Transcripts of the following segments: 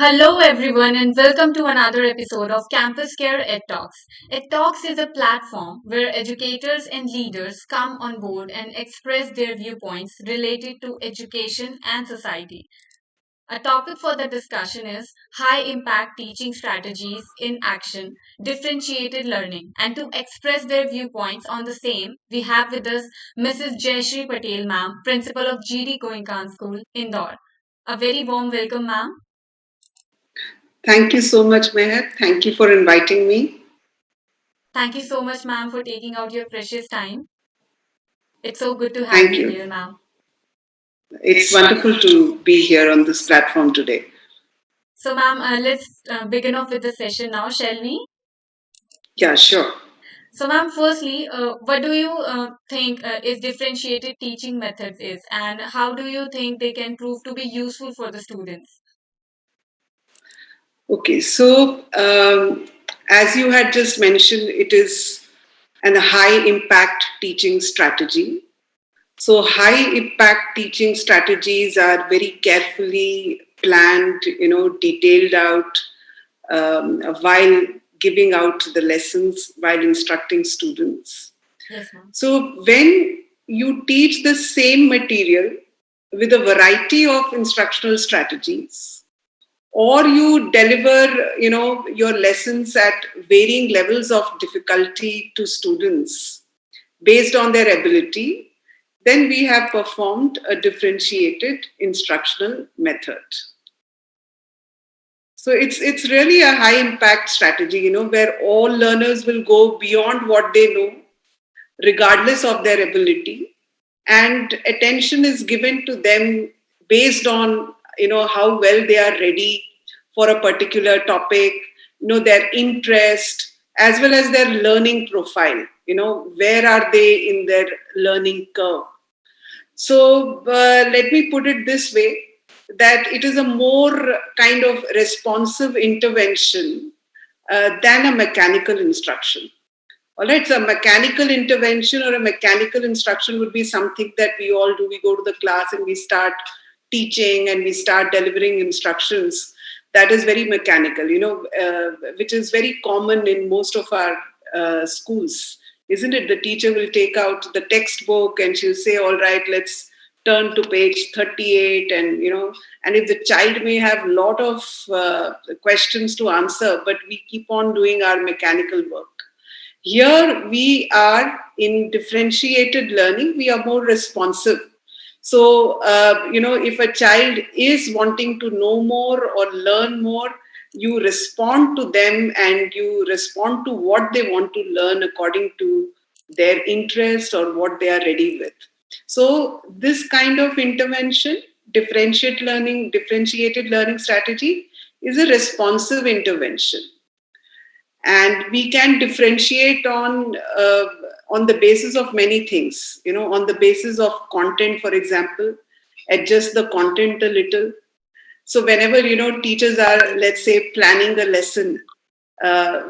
Hello, everyone, and welcome to another episode of Campus Care EdTalks. EdTalks is a platform where educators and leaders come on board and express their viewpoints related to education and society. A topic for the discussion is high impact teaching strategies in action, differentiated learning. And to express their viewpoints on the same, we have with us Mrs. Jayshree Patel, ma'am, principal of GD Goenka School, Indore. A very warm welcome, ma'am. Thank you so much, Meher. Thank you for inviting me. Thank you so much, ma'am, for taking out your precious time. It's so good to have Thank you you. here, ma'am. It's wonderful to be here on this platform today. So, ma'am, let's begin off with the session now, shall we? Yeah, sure. So, ma'am, firstly, what do you think is differentiated teaching methods is, and how do you think they can prove to be useful for the students? Okay, so as you had just mentioned, it is a high impact teaching strategy. So, high impact teaching strategies are very carefully planned, detailed out while giving out the lessons, while instructing students. Yes, ma'am. So when you teach the same material with a variety of instructional strategies, or you deliver, your lessons at varying levels of difficulty to students based on their ability, then we have performed a differentiated instructional method. So it's really a high impact strategy, where all learners will go beyond what they know regardless of their ability, and attention is given to them based on how well they are ready for a particular topic, their interest as well as their learning profile, where are they in their learning curve. So let me put it this way, that it is a more kind of responsive intervention than a mechanical instruction. All right, so a mechanical intervention or a mechanical instruction would be something that we all do. We go to the class and we start teaching and we start delivering instructions. That is very mechanical, which is very common in most of our schools, isn't it? The teacher will take out the textbook and she'll say, all right, let's turn to page 38, and and if the child may have a lot of questions to answer, but we keep on doing our mechanical work. Here we are in differentiated learning, we are more responsive. So, if a child is wanting to know more or learn more, you respond to them and you respond to what they want to learn according to their interest or what they are ready with. So, this kind of intervention, differentiated learning strategy, is a responsive intervention, and we can differentiate on the basis of many things, on the basis of content, for example, adjust the content a little. So whenever teachers are, let's say, planning a lesson,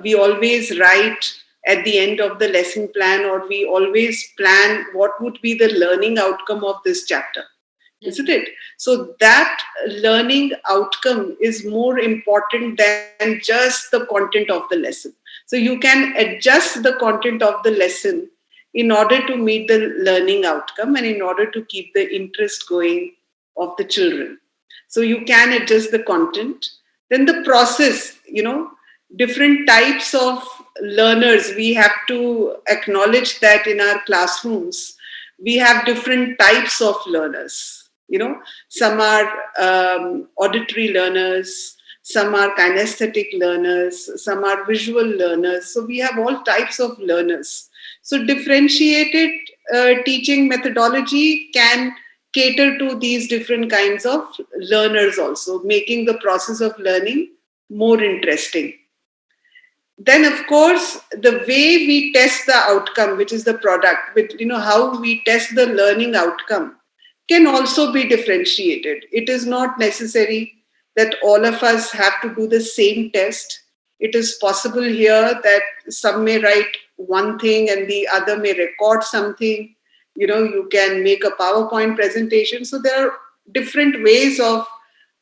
we always write at the end of the lesson plan, or we always plan what would be the learning outcome of this chapter. Yes. Isn't it? So that learning outcome is more important than just the content of the lesson. So you can adjust the content of the lesson in order to meet the learning outcome and in order to keep the interest going of the children. So you can adjust the content. Then the process, different types of learners, we have to acknowledge that in our classrooms, we have different types of learners. Some are auditory learners, some are kinesthetic learners, some are visual learners. So we have all types of learners. So differentiated teaching methodology can cater to these different kinds of learners also, making the process of learning more interesting. Then, of course, the way we test the outcome, which is the product, with how we test the learning outcome, can also be differentiated. It is not necessary that all of us have to do the same test. It is possible here that some may write one thing and the other may record something. You can make a PowerPoint presentation. So there are different ways of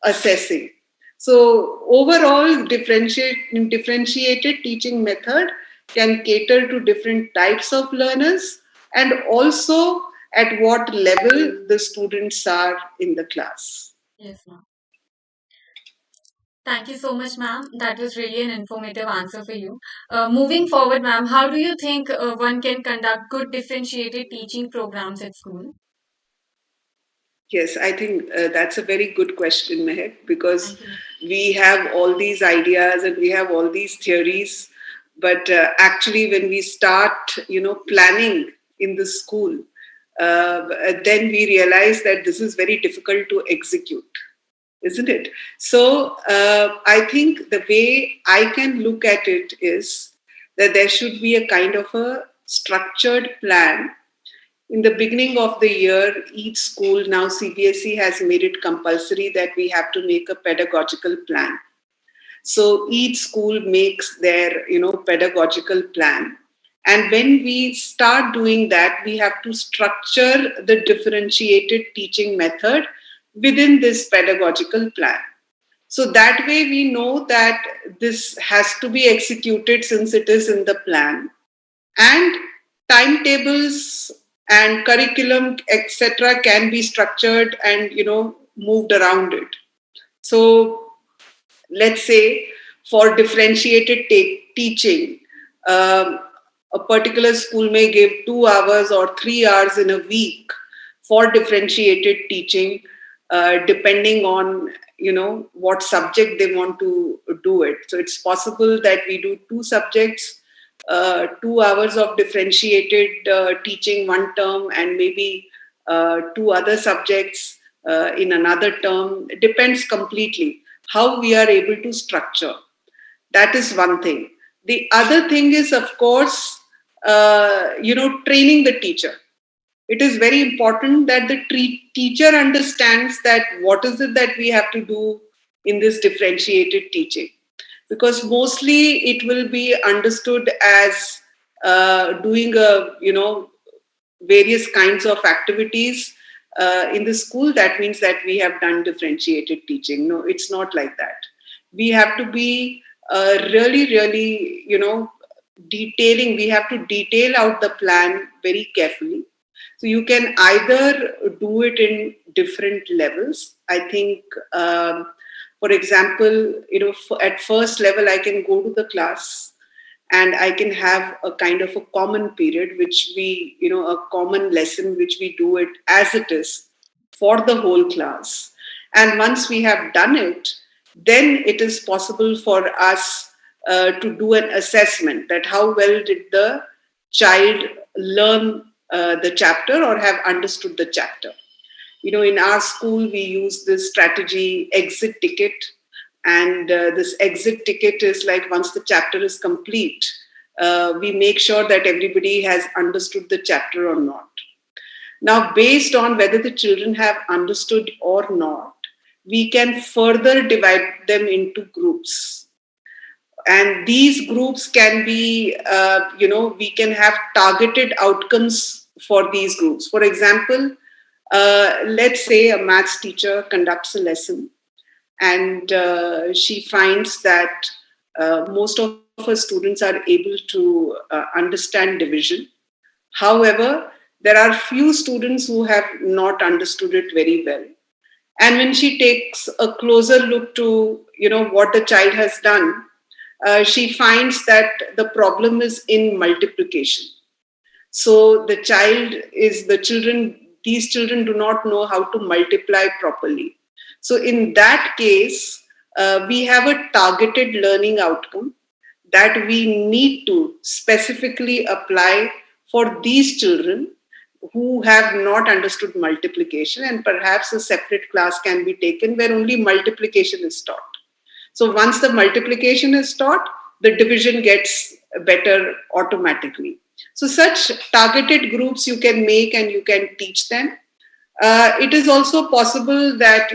assessing. So overall, differentiated teaching method can cater to different types of learners and also at what level the students are in the class. Yes, ma'am. Thank you so much, ma'am. That was really an informative answer for you. Moving forward, ma'am, how do you think one can conduct good differentiated teaching programs at school? Yes, I think that's a very good question, Mehak, because Thank you, ma'am. we have all these ideas and we have all these theories, but actually, when we start, planning in the school, then we realize that this is very difficult to execute, isn't it? So, I think the way I can look at it is that there should be a kind of a structured plan in the beginning of the year. Each school, now CBSE has made it compulsory that we have to make a pedagogical plan. So each school makes their, pedagogical plan. And when we start doing that, we have to structure the differentiated teaching method within this pedagogical plan. So that way we know that this has to be executed since it is in the plan, and timetables and curriculum etc can be structured and moved around it. So let's say for differentiated teaching, um, a particular school may give 2 hours or 3 hours in a week for differentiated teaching, depending on what subject they want to do it. So it's possible that we do two subjects, 2 hours of differentiated teaching one term, and maybe two other subjects in another term. It depends completely how we are able to structure. That is one thing. The other thing is, of course, training the teacher. It is very important that the teacher understands that what is it that we have to do in this differentiated teaching, because mostly it will be understood as doing various kinds of activities in the school. That means that we have done differentiated teaching. No, it's not like that. We have to be really, really, detailing. We have to detail out the plan very carefully. So you can either do it in different levels. I think, for example, at first level, I can go to the class and I can have a kind of a common period, which we, a common lesson, which we do it as it is for the whole class. And once we have done it, then it is possible for us to do an assessment that how well did the child learn the chapter or have understood the chapter. In our school, we use this strategy exit ticket. And this exit ticket is like once the chapter is complete, we make sure that everybody has understood the chapter or not. Now, based on whether the children have understood or not, we can further divide them into groups. And these groups can be, we can have targeted outcomes for these groups. For example, let's say a maths teacher conducts a lesson, and she finds that most of her students are able to understand division. However, there are few students who have not understood it very well. And when she takes a closer look to what the child has done, she finds that the problem is in multiplication. So these children do not know how to multiply properly. So in that case, we have a targeted learning outcome that we need to specifically apply for these children who have not understood multiplication, and perhaps a separate class can be taken where only multiplication is taught. So once the multiplication is taught, the division gets better automatically. So such targeted groups you can make and you can teach them. It is also possible that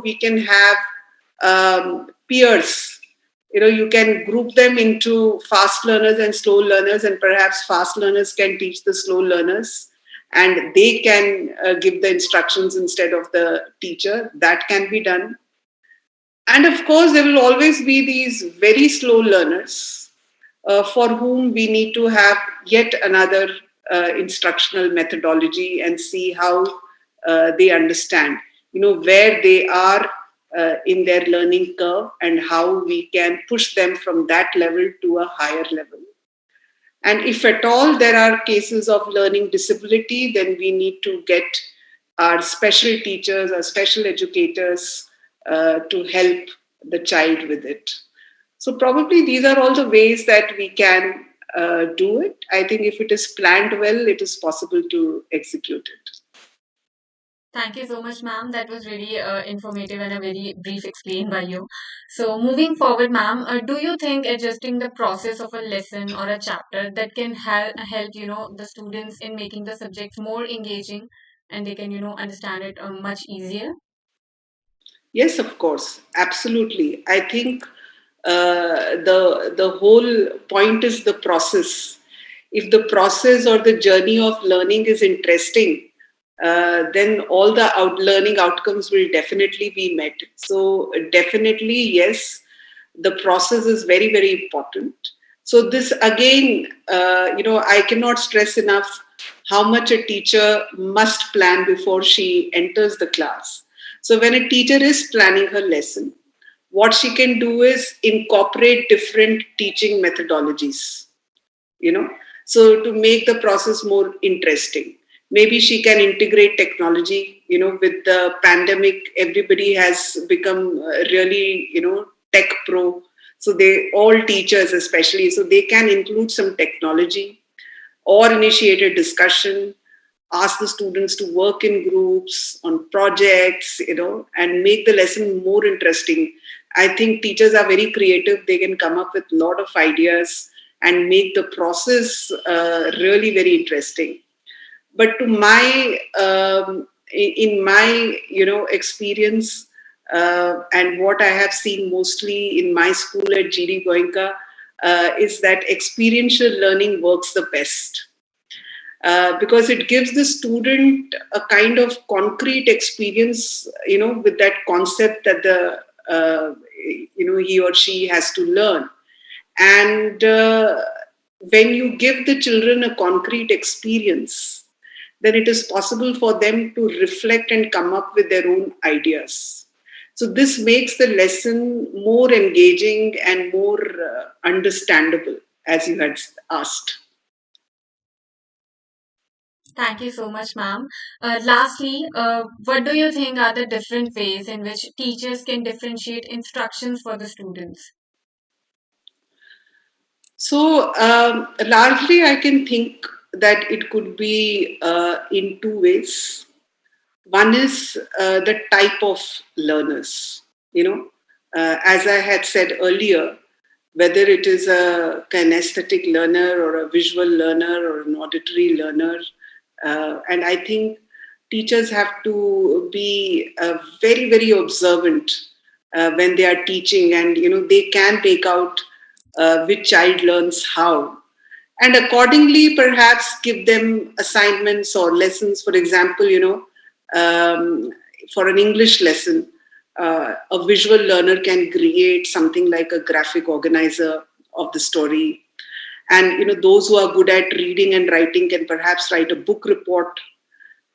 we can have peers. You can group them into fast learners and slow learners, and perhaps fast learners can teach the slow learners, and they can give the instructions instead of the teacher. That can be done. And of course, there will always be these very slow learners for whom we need to have yet another instructional methodology and see how they understand, where they are in their learning curve and how we can push them from that level to a higher level. And if at all there are cases of learning disability, then we need to get our special teachers, our special educators to help the child with it. So, probably these are all the ways that we can do it. I think if it is planned well, it is possible to execute it. Thank you so much, ma'am. That was really informative and a very brief explain by you. So, moving forward, ma'am, do you think adjusting the process of a lesson or a chapter that can help the students in making the subject more engaging and they can understand it much easier? Yes, of course, absolutely. I think the whole point is the process. If the process or the journey of learning is interesting, then all the learning outcomes will definitely be met. So definitely, yes, the process is very, very important. So this again, I cannot stress enough how much a teacher must plan before she enters the class. So when a teacher is planning her lesson, what she can do is incorporate different teaching methodologies, you know, so to make the process more interesting. Maybe she can integrate technology, with the pandemic, everybody has become really, tech pro. So they, all teachers especially, so they can include some technology or initiate a discussion, ask the students to work in groups on projects, and make the lesson more interesting. I think teachers are very creative. They can come up with a lot of ideas and make the process really very interesting. But to my, in my, experience, and what I have seen mostly in my school at GD Goenka, is that experiential learning works the best. Because it gives the student a kind of concrete experience, with that concept that he or she has to learn. And when you give the children a concrete experience, then it is possible for them to reflect and come up with their own ideas. So this makes the lesson more engaging and more understandable, as you had asked. Thank you so much, ma'am. Lastly, what do you think are the different ways in which teachers can differentiate instructions for the students? So, largely, I can think that it could be in two ways. One is the type of learners, as I had said earlier, whether it is a kinesthetic learner or a visual learner or an auditory learner. And I think teachers have to be very, very observant when they are teaching, and, they can take out which child learns how. And accordingly, perhaps give them assignments or lessons. For example, for an English lesson, a visual learner can create something like a graphic organizer of the story. And those who are good at reading and writing can perhaps write a book report.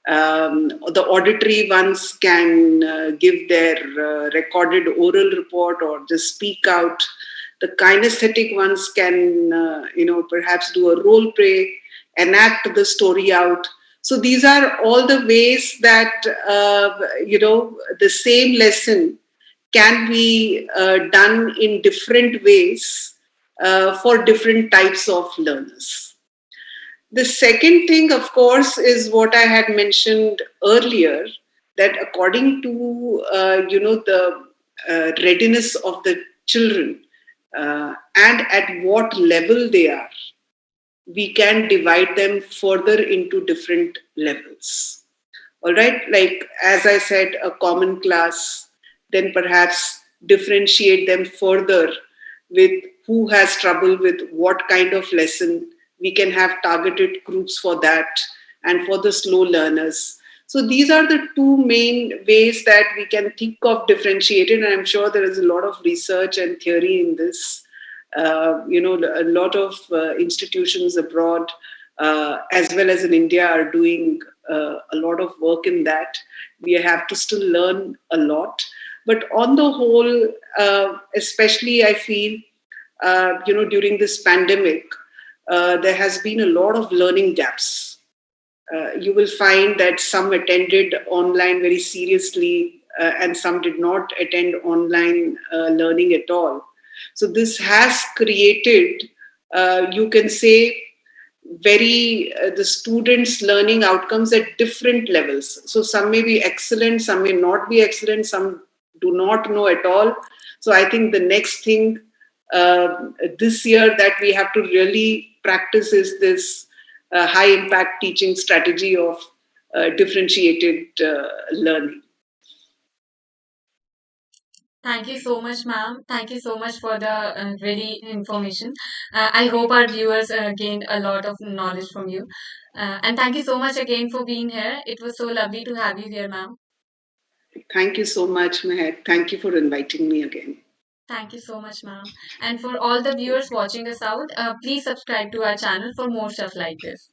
The auditory ones can give their recorded oral report or just speak out. The kinesthetic ones can, perhaps do a role play, enact the story out. So these are all the ways that, the same lesson can be done in different ways for different types of learners. The second thing, of course, is what I had mentioned earlier, that according to, the readiness of the children, and at what level they are, we can divide them further into different levels. All right, like as I said, a common class, then perhaps differentiate them further with who has trouble with what kind of lesson. We can have targeted groups for that, and for the slow learners. So these are the two main ways that we can think of differentiated, and I'm sure there is a lot of research and theory in this. A lot of institutions abroad, as well as in India, are doing a lot of work in that. We have to still learn a lot, but on the whole, especially I feel, during this pandemic, there has been a lot of learning gaps. You will find that some attended online very seriously, and some did not attend online learning at all. So this has created, you can say, the students' learning outcomes at different levels. So some may be excellent, some may not be excellent, some do not know at all. So I think the next thing this year that we have to really practice is this high impact teaching strategy of differentiated learning. Thank you so much, ma'am. Thank you so much for the really information. I hope our viewers gained a lot of knowledge from you. And thank you so much again for being here. It was so lovely to have you here, ma'am. Thank you so much, Meher. Thank you for inviting me again. Thank you so much, ma'am. And for all the viewers watching us out, please subscribe to our channel for more stuff like this.